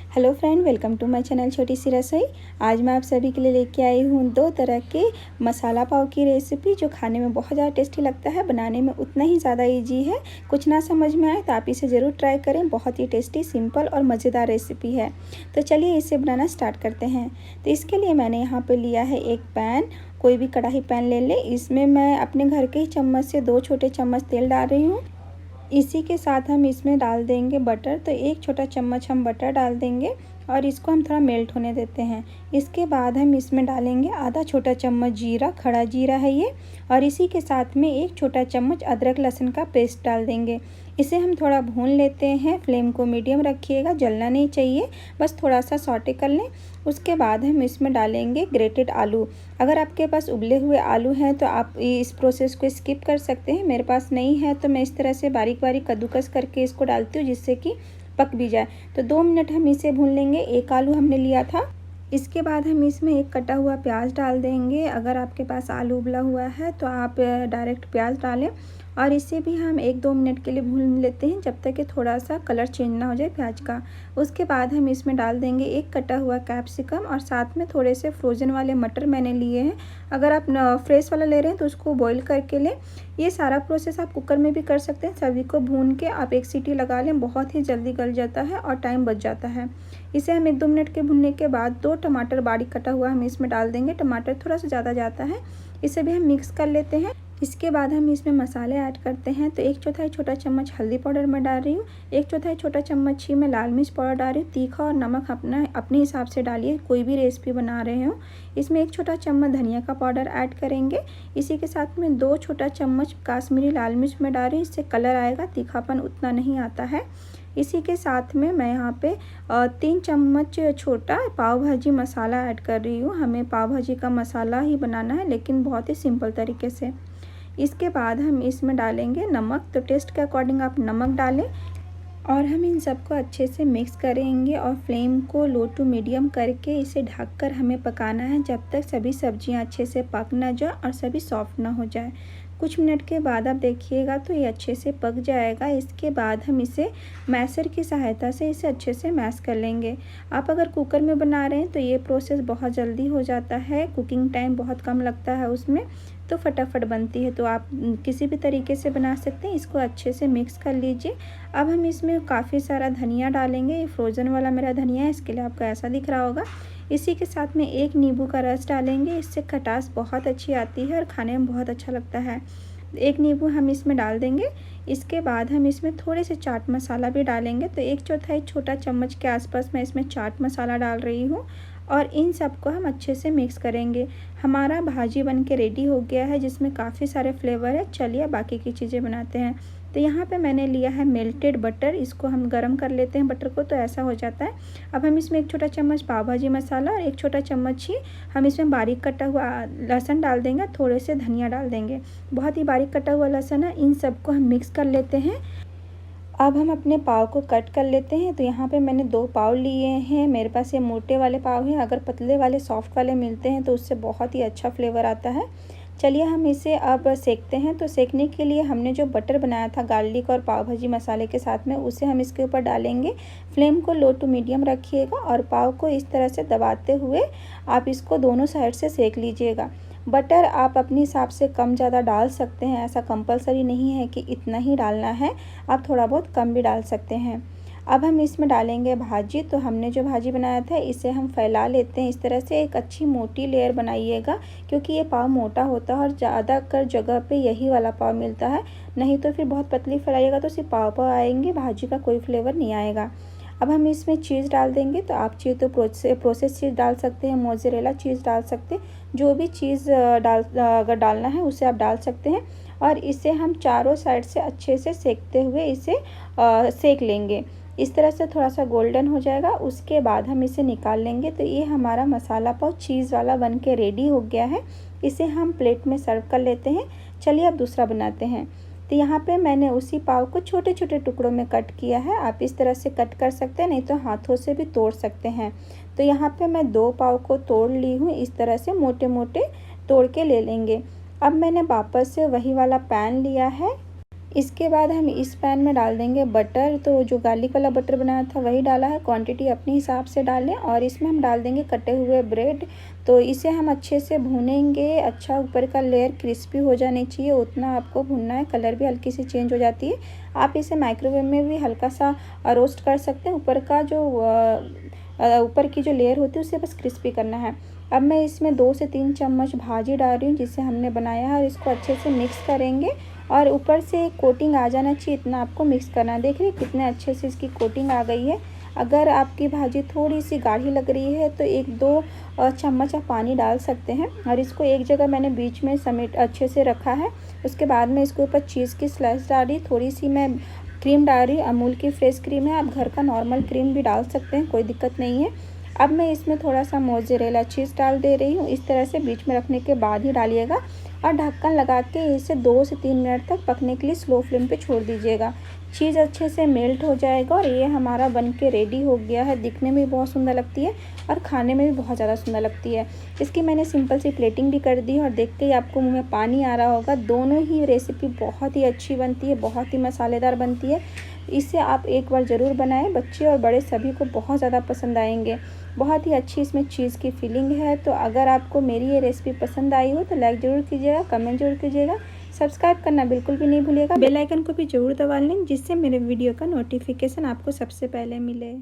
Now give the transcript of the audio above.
Hello friend, welcome to my channel छोटी सी रसोई। आज मैं आप सभी के लिए लेके आई हूँ दो तरह के मसाला पाव की रेसिपी, जो खाने में बहुत ज़्यादा टेस्टी लगता है, बनाने में उतना ही ज़्यादा इजी है। कुछ ना समझ में आए तो आप इसे ज़रूर ट्राई करें। बहुत ही टेस्टी, सिंपल और मज़ेदार रेसिपी है। तो चलिए इसे बनाना स्टार्ट करते हैं। तो इसके लिए मैंने यहाँ पर लिया है एक पैन। कोई भी कढ़ाई पैन ले लें। इसमें मैं अपने घर के ही चम्मच से 2 छोटे चम्मच तेल डाल रही हूँ। इसी के साथ हम इसमें डाल देंगे बटर। तो 1 छोटा चम्मच हम बटर डाल देंगे और इसको हम थोड़ा मेल्ट होने देते हैं। इसके बाद हम इसमें डालेंगे आधा छोटा चम्मच जीरा, खड़ा जीरा है ये, और इसी के साथ में 1 छोटा चम्मच अदरक लहसुन का पेस्ट डाल देंगे। इसे हम थोड़ा भून लेते हैं। फ्लेम को मीडियम रखिएगा, जलना नहीं चाहिए, बस थोड़ा सा सॉटे कर लें। उसके बाद हम इसमें डालेंगे ग्रेटेड आलू। अगर आपके पास उबले हुए आलू हैं तो आप इस प्रोसेस को स्किप कर सकते हैं। मेरे पास नहीं है तो मैं इस तरह से बारीक बारीक कद्दूकस करके इसको डालती हूँ, जिससे कि पक भी जाए। तो 2 मिनट हम इसे भून लेंगे। 1 आलू हमने लिया था। इसके बाद हम इसमें 1 कटा हुआ प्याज डाल देंगे। अगर आपके पास आलू उबला हुआ है तो आप डायरेक्ट प्याज डालें, और इसे भी हम 1-2 मिनट के लिए भून लेते हैं, जब तक कि थोड़ा सा कलर चेंज ना हो जाए प्याज का। उसके बाद हम इसमें डाल देंगे 1 कटा हुआ कैप्सिकम, और साथ में थोड़े से फ्रोज़न वाले मटर मैंने लिए हैं। अगर आप फ्रेश वाला ले रहे हैं तो उसको बॉईल करके लें। ये सारा प्रोसेस आप कुकर में भी कर सकते हैं। सभी को भून के आप 1 सीटी लगा लें, बहुत ही जल्दी गल जाता है और टाइम बच जाता है। इसे हम 1-2 मिनट के भूनने के बाद 2 टमाटर बारीक कटा हुआ हम इसमें डाल देंगे। टमाटर थोड़ा सा ज़्यादा जाता है। इसे भी हम मिक्स कर लेते हैं। इसके बाद हम इसमें मसाले ऐड करते हैं। तो 1/4 छोटा चम्मच हल्दी पाउडर मैं डाल रही हूँ। 1/4 छोटा चम्मच ही मैं लाल मिर्च पाउडर डाल रही हूँ। तीखा और नमक अपने हिसाब से डालिए, कोई भी रेसिपी बना रहे हो। इसमें 1 छोटा चम्मच धनिया का पाउडर ऐड करेंगे। इसी के साथ में 2 छोटा चम्मच काश्मीरी लाल मिर्च मैं डाल रही हूँ। इससे कलर आएगा, तीखापन उतना नहीं आता है। इसी के साथ में मैं यहाँ पे 3 चम्मच छोटा पाव भाजी मसाला ऐड कर रही हूँ। हमें पाव भाजी का मसाला ही बनाना है, लेकिन बहुत ही सिंपल तरीके से। इसके बाद हम इसमें डालेंगे नमक। तो टेस्ट के अकॉर्डिंग आप नमक डालें, और हम इन सबको अच्छे से मिक्स करेंगे और फ्लेम को लो टू मीडियम करके इसे ढककर हमें पकाना है, जब तक सभी सब्जियां अच्छे से पक ना जाए और सभी सॉफ्ट ना हो जाए। कुछ मिनट के बाद आप देखिएगा तो ये अच्छे से पक जाएगा। इसके बाद हम इसे मैशर की सहायता से इसे अच्छे से मैश कर लेंगे। आप अगर कुकर में बना रहे हैं तो ये प्रोसेस बहुत जल्दी हो जाता है, कुकिंग टाइम बहुत कम लगता है उसमें, तो फटाफट बनती है। तो आप किसी भी तरीके से बना सकते हैं। इसको अच्छे से मिक्स कर लीजिए। अब हम इसमें काफ़ी सारा धनिया डालेंगे। ये फ्रोज़न वाला मेरा धनिया है, इसके लिए आपको ऐसा दिख रहा होगा। इसी के साथ में 1 नींबू का रस डालेंगे। इससे खटास बहुत अच्छी आती है और खाने में बहुत अच्छा लगता है। 1 नींबू हम इसमें डाल देंगे। इसके बाद हम इसमें थोड़े से चाट मसाला भी डालेंगे। तो 1/4 छोटा चम्मच के आसपास मैं इसमें चाट मसाला डाल रही हूँ, और इन सबको हम अच्छे से मिक्स करेंगे। हमारा भाजी बन के रेडी हो गया है, जिसमें काफ़ी सारे फ्लेवर है। चलिए बाकी की चीज़ें बनाते हैं। तो यहाँ पे मैंने लिया है मेल्टेड बटर। इसको हम गरम कर लेते हैं बटर को, तो ऐसा हो जाता है। अब हम इसमें 1 छोटा चम्मच पाव भाजी मसाला और 1 छोटा चम्मच ही हम इसमें बारीक कटा हुआ लहसुन डाल देंगे। थोड़े से धनिया डाल देंगे, बहुत ही बारीक कटा हुआ लहसुन है। इन सबको हम मिक्स कर लेते हैं। अब हम अपने पाव को कट कर लेते हैं। तो यहाँ पे मैंने 2 पाव लिए हैं। मेरे पास ये मोटे वाले पाव हैं। अगर पतले वाले सॉफ्ट वाले मिलते हैं तो उससे बहुत ही अच्छा फ्लेवर आता है। चलिए हम इसे अब सेकते हैं। तो सेकने के लिए हमने जो बटर बनाया था गार्लिक और पाव भाजी मसाले के साथ में, उसे हम इसके ऊपर डालेंगे। फ्लेम को लो टू मीडियम रखिएगा और पाव को इस तरह से दबाते हुए आप इसको दोनों साइड से सेक लीजिएगा। बटर आप अपने हिसाब से कम ज़्यादा डाल सकते हैं, ऐसा कंपलसरी नहीं है कि इतना ही डालना है। आप थोड़ा बहुत कम भी डाल सकते हैं। अब हम इसमें डालेंगे भाजी। तो हमने जो भाजी बनाया था इसे हम फैला लेते हैं। इस तरह से एक अच्छी मोटी लेयर बनाइएगा, क्योंकि ये पाव मोटा होता है और ज़्यादातर जगह पे यही वाला पाव मिलता है। नहीं तो फिर बहुत पतली फैलाइएगा तो सिर्फ पाव पाव आएंगे, भाजी का कोई फ्लेवर नहीं आएगा। अब हम इसमें चीज़ डाल देंगे। तो आप चाहिए तो प्रोसेस चीज़ डाल सकते हैं, मोज़रेला चीज़ डाल सकते हैं। जो भी चीज़ अगर डालना है उसे आप डाल सकते हैं। और इसे हम चारों साइड से अच्छे से सेकते हुए इसे सेक लेंगे। इस तरह से थोड़ा सा गोल्डन हो जाएगा। उसके बाद हम इसे निकाल लेंगे। तो ये हमारा मसाला पाव चीज़ वाला बन के रेडी हो गया है। इसे हम प्लेट में सर्व कर लेते हैं। चलिए अब दूसरा बनाते हैं। तो यहाँ पे मैंने उसी पाव को छोटे छोटे टुकड़ों में कट किया है। आप इस तरह से कट कर सकते हैं, नहीं तो हाथों से भी तोड़ सकते हैं। तो यहाँ पे मैं 2 पाव को तोड़ ली हूँ। इस तरह से मोटे मोटे तोड़ के ले लेंगे। अब मैंने वापस से वही वाला पैन लिया है। इसके बाद हम इस पैन में डाल देंगे बटर। तो जो गार्लिक वाला बटर बनाया था वही डाला है, क्वांटिटी अपने हिसाब से डालें। और इसमें हम डाल देंगे कटे हुए ब्रेड। तो इसे हम अच्छे से भूनेंगे, अच्छा ऊपर का लेयर क्रिस्पी हो जानी चाहिए, उतना आपको भूनना है। कलर भी हल्की सी चेंज हो जाती है। आप इसे माइक्रोवेव में भी हल्का सा रोस्ट कर सकते हैं। ऊपर का जो ऊपर की जो लेयर होती है उसे बस क्रिस्पी करना है। अब मैं इसमें 2 से 3 चम्मच भाजी डाल रही हूँ जिसे हमने बनाया है, और इसको अच्छे से मिक्स करेंगे। और ऊपर से कोटिंग आ जाना चाहिए, इतना आपको मिक्स करना है। देख रही है कितने अच्छे से इसकी कोटिंग आ गई है। अगर आपकी भाजी थोड़ी सी गाढ़ी लग रही है तो 1-2 चम्मच आप पानी डाल सकते हैं। और इसको एक जगह मैंने बीच में समेट अच्छे से रखा है। उसके बाद में इसके ऊपर चीज़ की स्लाइस डाली, थोड़ी सी मैं क्रीम डाल रही हूँ। अमूल की फ्रेश क्रीम है, आप घर का नॉर्मल क्रीम भी डाल सकते हैं, कोई दिक्कत नहीं है। अब मैं इसमें थोड़ा सा मोज़रेला चीज़ डाल दे रही हूँ। इस तरह से बीच में रखने के बाद ही डालिएगा, और ढक्कन लगा के इसे 2 से 3 मिनट तक पकने के लिए स्लो फ्लेम पे छोड़ दीजिएगा। चीज़ अच्छे से मेल्ट हो जाएगा और ये हमारा बन के रेडी हो गया है। दिखने में भी बहुत सुंदर लगती है और खाने में भी बहुत ज़्यादा सुंदर लगती है। इसकी मैंने सिंपल सी प्लेटिंग भी कर दी है, और देख के ही आपको मुँह में पानी आ रहा होगा। दोनों ही रेसिपी बहुत ही अच्छी बनती है, बहुत ही मसालेदार बनती है। इसे आप एक बार ज़रूर बनाएं, बच्चे और बड़े सभी को बहुत ज़्यादा पसंद आएंगे। बहुत ही अच्छी इसमें चीज़ की फीलिंग है। तो अगर आपको मेरी ये रेसिपी पसंद आई हो तो लाइक ज़रूर कीजिएगा, कमेंट ज़रूर कीजिएगा, सब्सक्राइब करना बिल्कुल भी नहीं भूलिएगा। बेल आइकन को भी ज़रूर दबा लें जिससे मेरे वीडियो का नोटिफिकेशन आपको सबसे पहले मिले।